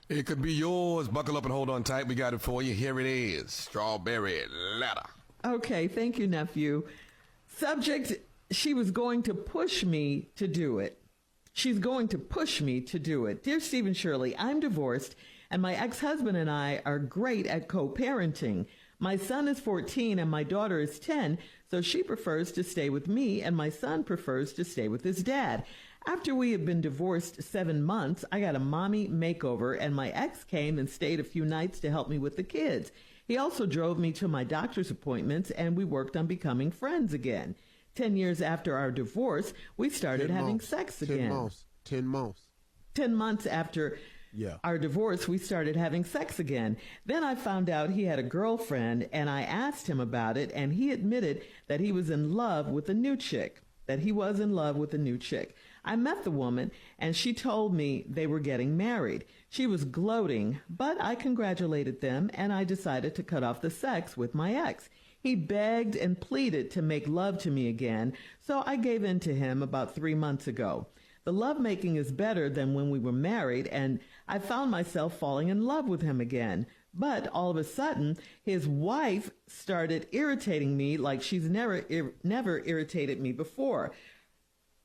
It could be yours. Buckle up and hold on tight. We got it for you. Here it is. Strawberry Letter. Okay, thank you, nephew. Subject, she was going to push me to do it. She's going to push me to do it. Dear Stephen Shirley, I'm divorced, and my ex-husband and I are great at co-parenting. My son is 14 and my daughter is 10, so she prefers to stay with me, and my son prefers to stay with his dad. After we had been divorced 7 months, I got a mommy makeover, and my ex came and stayed a few nights to help me with the kids. He also drove me to my doctor's appointments, and we worked on becoming friends again. 10 years after our divorce, we started having sex again. 10 months. 10 months after our divorce, we started having sex again. Then I found out he had a girlfriend, and I asked him about it, and he admitted that he was in love with a new chick. I met the woman, and she told me they were getting married. She was gloating, but I congratulated them, and I decided to cut off the sex with my ex. He begged and pleaded to make love to me again, so I gave in to him about 3 months ago. The lovemaking is better than when we were married, and I found myself falling in love with him again. But all of a sudden, his wife started irritating me like she's never irritated me before.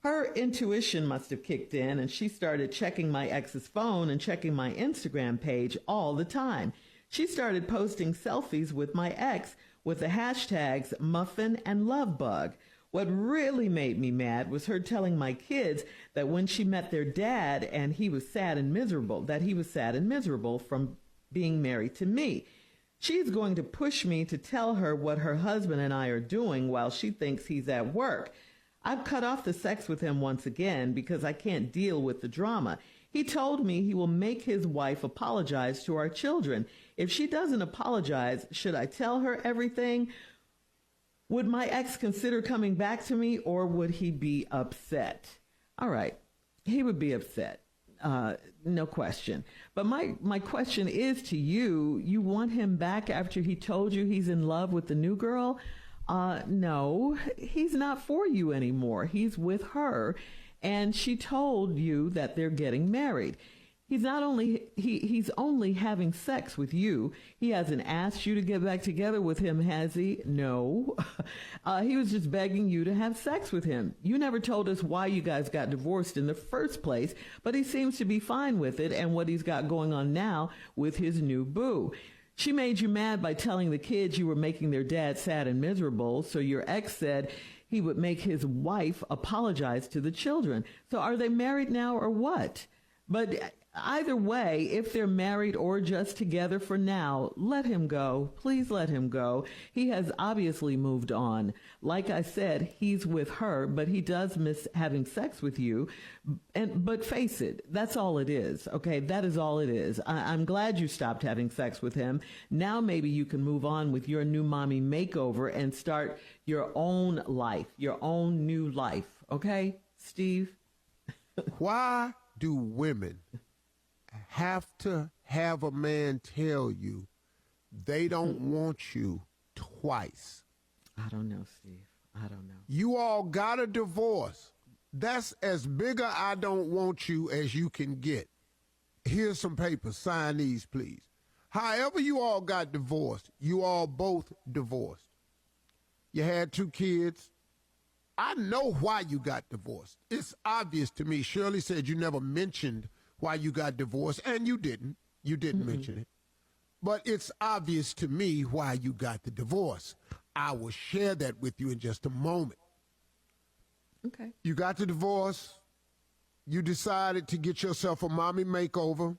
Her intuition must have kicked in, and she started checking my ex's phone and checking my Instagram page all the time. She started posting selfies with my ex with the hashtags muffin and lovebug. What really made me mad was her telling my kids that when she met their dad and he was sad and miserable from being married to me. She's going to push me to tell her what her husband and I are doing while she thinks he's at work. I've cut off the sex with him once again because I can't deal with the drama. He told me he will make his wife apologize to our children. If she doesn't apologize, should I tell her everything? Would my ex consider coming back to me, or would he be upset? All right, he would be upset. No question. But my question is to you, you want him back after he told you he's in love with the new girl? No, he's not for you anymore. He's with her, and she told you that they're getting married. He's only having sex with you. He hasn't asked you to get back together with him, has he? No. He was just begging you to have sex with him. You never told us why you guys got divorced in the first place, but he seems to be fine with it and what he's got going on now with his new boo. She made you mad by telling the kids you were making their dad sad and miserable, so your ex said he would make his wife apologize to the children. So are they married now or what? But either way, if they're married or just together for now, let him go. Please let him go. He has obviously moved on. Like I said, he's with her, but he does miss having sex with you. But face it, that's all it is. Okay, that is all it is. I'm glad you stopped having sex with him. Now maybe you can move on with your new mommy makeover and start your own life, your own new life. Okay, Steve? Why do women have to have a man tell you they don't want you twice? I don't know, Steve. I don't know. You all got a divorce. That's as big a I don't want you as you can get. Here's some papers. Sign these, please. However you all got divorced, you all both divorced. You had 2 kids. I know why you got divorced. It's obvious to me. Shirley said you never mentioned why you got divorced, and you didn't. You didn't mention it. But it's obvious to me why you got the divorce. I will share that with you in just a moment. Okay. You got the divorce. You decided to get yourself a mommy makeover.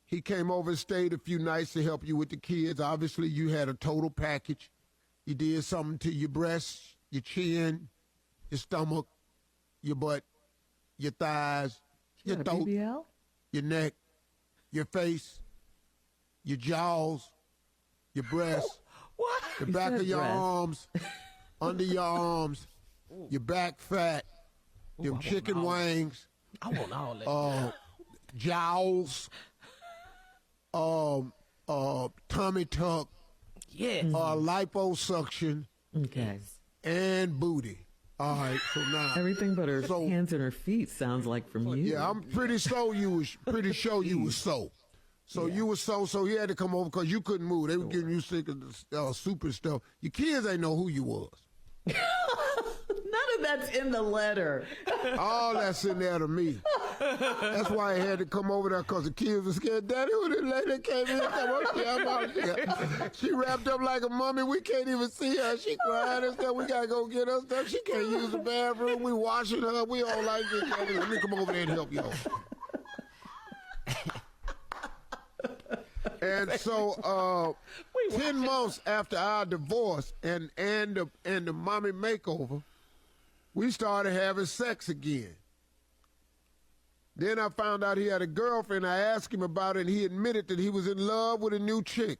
He came over and stayed a few nights to help you with the kids. Obviously, you had a total package. You did something to your breasts, your chin, your stomach, your butt, your thighs, your throat, your neck, your face, your jaws, your breasts, the back of your arms, under your arms, your back fat, them chicken wings, I want all that. jowls, tummy tuck, Yes. liposuction, Okay. and booty. All right, so now Everything but her hands and her feet sounds like from you. yeah, I'm pretty sure you was so. So you were so he had to come over because you couldn't move. They were giving you sick of the super stuff. Your kids ain't know who you was. None of that's in the letter. All that's in there to me. That's why I had to come over there because the kids were scared. Daddy, who the lady came in? I'm out here. She wrapped up like a mummy. We can't even see her. She crying and stuff. We got to go get her stuff. She can't use the bathroom. We washing her. We all like this. Daddy, let me come over there and help y'all. And so 10 months after our divorce and the mommy makeover, we started having sex again. Then I found out he had a girlfriend. I asked him about it, and he admitted that he was in love with a new chick.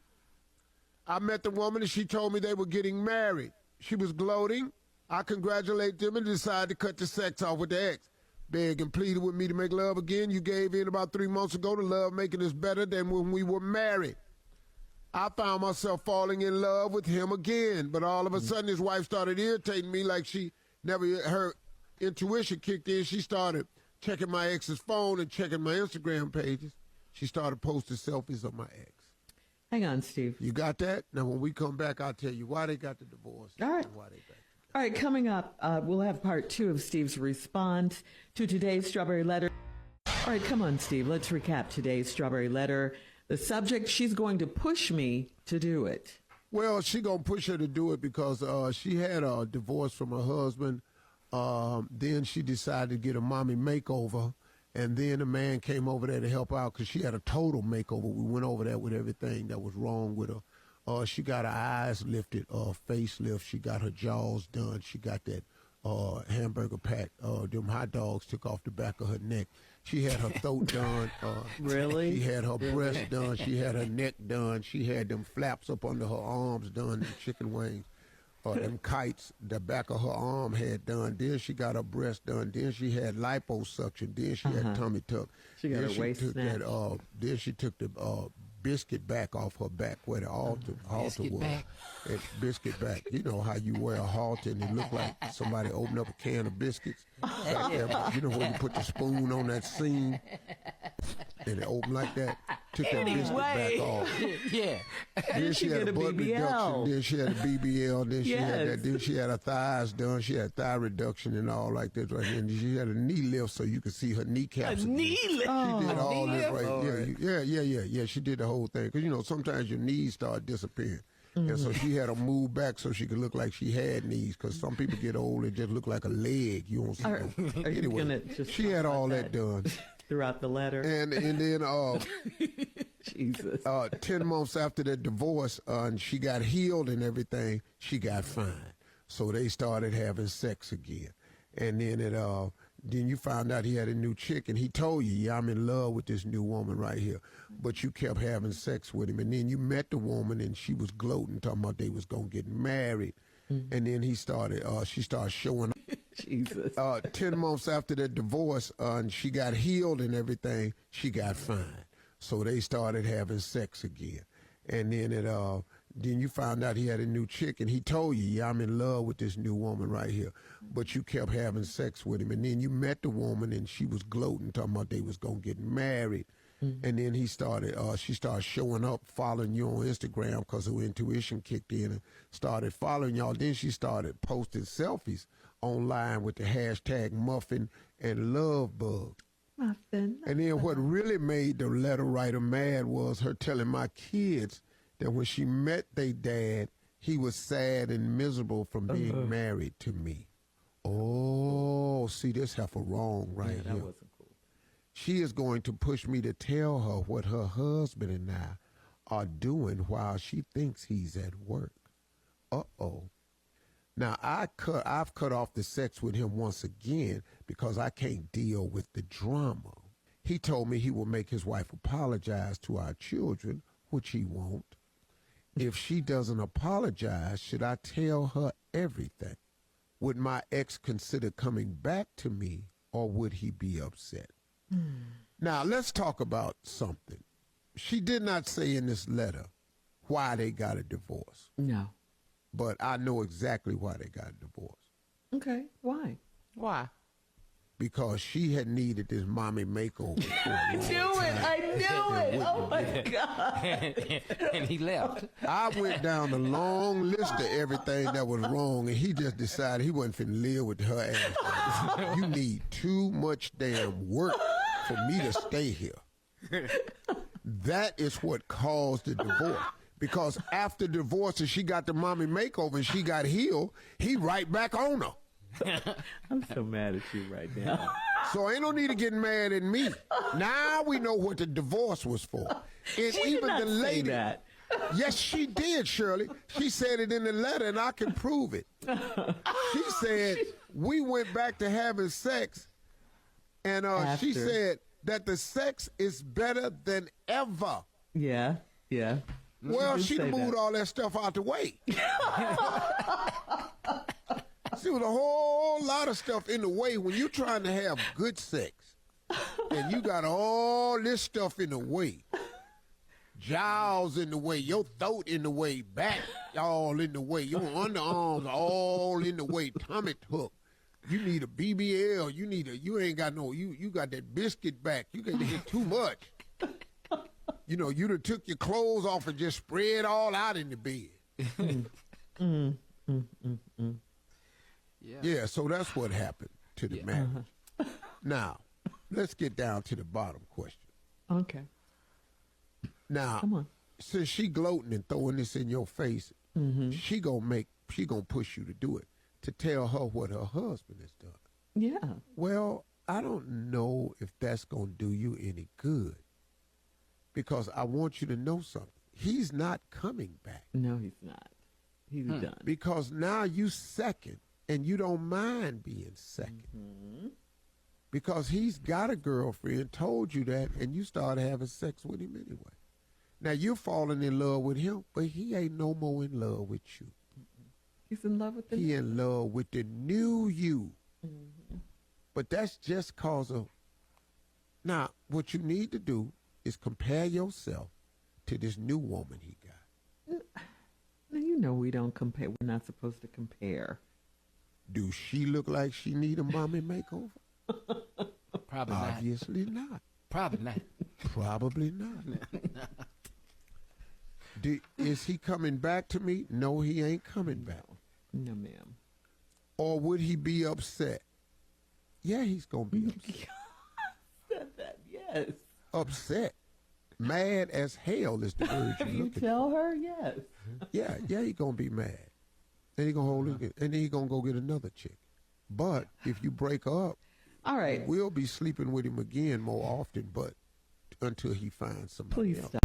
I met the woman, and she told me they were getting married. She was gloating. I congratulated them and decided to cut the sex off with the ex. Begged and pleaded with me to make love again. You gave in about 3 months ago. The love making us better than when we were married. I found myself falling in love with him again, but all of a sudden his wife started irritating me like her intuition kicked in. She started checking my ex's phone and checking my Instagram pages. She started posting selfies of my ex. Hang on, Steve. You got that? Now, when we come back, I'll tell you why they got the divorce. All right. And why they back. All right, coming up, we'll have part 2 of Steve's response to today's Strawberry Letter. All right, come on, Steve. Let's recap today's Strawberry Letter. The subject, she's going to push me to do it. Well, she going to push her to do it because she had a divorce from her husband. Then she decided to get a mommy makeover. And then the man came over there to help out because she had a total makeover. We went over there with everything that was wrong with her. She got her eyes lifted, facelift. She got her jaws done. She got that hamburger pack. Them hot dogs took off the back of her neck. She had her throat done. Really? She had her breast done. She had her neck done. She had them flaps up under her arms done, them chicken wings. Them kites, the back of her arm had done. Then she got her breast done. Then she had liposuction. Then she had tummy tuck. She got then her waist snatched. Then she took the biscuit back off her back where the halter was. back. That biscuit back. You know how you wear a halter and it look like somebody opened up a can of biscuits? Back there, you know when you put the spoon on that seam and it opened like that? Took that biscuit back off. Yeah. Then she had a butt reduction. Then she had a BBL. Then she had that. Then she had her thighs done. She had thigh reduction and all like this right here. And she had a knee lift so you could see her kneecaps. Knee lift. She did all knee this lift? right. Yeah. She did the whole thing because you know sometimes your knees start disappearing. And so she had to move back so she could look like she had knees because some people get old and just look like a leg. You don't see them. Anyway, she had all that done. Throughout the letter. And then Jesus. 10 months after the divorce, and she got healed and everything, she got fine. So they started having sex again. And then then you found out he had a new chick, and he told you, yeah, I'm in love with this new woman right here. But you kept having sex with him. And then you met the woman, and she was gloating, talking about they was going to get married. And then she started showing up. Jesus. 10 months after the divorce, and she got healed and everything, she got fine. So they started having sex again. And then you found out he had a new chick, and he told you, yeah, I'm in love with this new woman right here. But you kept having sex with him. And then you met the woman, and she was gloating, talking about they was going to get married. And then she started showing up, following you on Instagram because her intuition kicked in and started following y'all. Then she started posting selfies online with the hashtag muffin and love bug. Muffin. And then what really made the letter writer mad was her telling my kids that when she met their dad, he was sad and miserable from being married to me. Oh, see, this heifer wrong right here. That wasn't cool. She is going to push me to tell her what her husband and I are doing while she thinks he's at work. Uh-oh. Now, I've cut off the sex with him once again because I can't deal with the drama. He told me he will make his wife apologize to our children, which he won't. If she doesn't apologize, should I tell her everything? Would my ex consider coming back to me, or would he be upset? Now, let's talk about something. She did not say in this letter why they got a divorce. No. But I know exactly why they got a divorce. Okay. Why? Why? because she had needed this mommy makeover. I knew it. Oh my God. And he left. I went down the long list of everything that was wrong, and he just decided he wasn't finna live with her ass. You need too much damn work for me to stay here. That is what caused the divorce. Because after divorce and she got the mommy makeover and she got healed, he right back on her. I'm so mad at you right now. So ain't no need to get mad at me. Now we know what the divorce was for. And She did not say that. Yes, she did, Shirley. She said it in the letter, and I can prove it. She said we went back to having sex, and she After. said that the sex is better than ever. Yeah. Well, did she say moved that. all that stuff out the way. See, was a whole lot of stuff in the way when you're trying to have good sex, and you got all this stuff in the way. Jowls in the way, your throat in the way, back all in the way, your underarms all in the way, tummy tuck. You need a BBL. You ain't got no. You got that biscuit back. You got to get too much. You know, you done took your clothes off and just spread all out in the bed. Yeah, so that's what happened to the marriage. Now, let's get down to the bottom question. Okay. Now, Come on. since she gloating and throwing this in your face, she gonna push you to do it, to tell her what her husband has done. Yeah. Well, I don't know if that's gonna do you any good, because I want you to know something. He's not coming back, No, he's not. He's done. because now you second, and you don't mind being second. Because he's got a girlfriend, told you that, and you started having sex with him anyway. Now you're falling in love with him, but he ain't no more in love with you. He's in love with the He in love with the new you. But that's just cause of. Now, what you need to do is compare yourself to this new woman he got. Now, you know we don't compare. We're not supposed to compare. Do she look like she need a mommy makeover? Probably not. Obviously not. Probably not. Probably not. Is he coming back to me? No, he ain't coming back. No, ma'am. Or would he be upset? Yeah, he's going to be upset. Said that, yes. Upset. Mad as hell is the word you're You looking for. tell her, yes. Yeah, he's going to be mad. Then he going to hold it, and then he going to go get another chick. But if you break up, All right. we'll be sleeping with him again more often, but until he finds somebody Please else. stop.